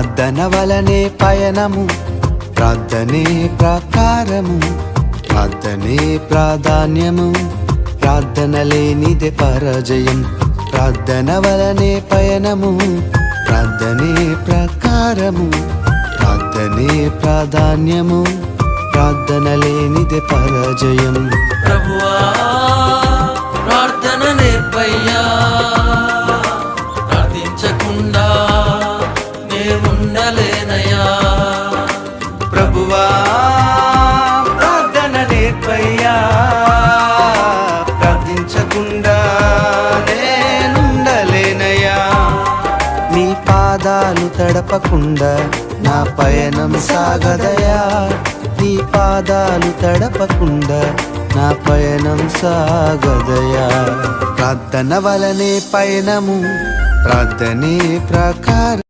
ప్రార్థన వలనే పయనము, ప్రార్థనే ప్రాకారము, ప్రార్థనే ప్రాధాన్యము, ప్రార్థన లేనిదే పరాజయం. ప్రార్థన వలనే పయనము, ప్రార్థనే ప్రాకారము, ప్రార్థనే ప్రాధాన్యము, ప్రార్థన లేనిదే పరాజయం. ప్రభువా ప్రార్థన నేర్పయ్యా, ప్రార్థించకుండా నే ఉండలేనయ్యా. ప్రభువా ప్రార్థన నేర్పయ్యా, ప్రార్థించకుండా నేనుండలేనయ్యా. నీ పాదాలు తడపకుండా నా పయనం సాగదయా, నీ పాదాలు తడపకుండా నా పయనం సాగదయా. ప్రార్థన వలనే పయనము, ప్రార్థనే ప్రాకారం.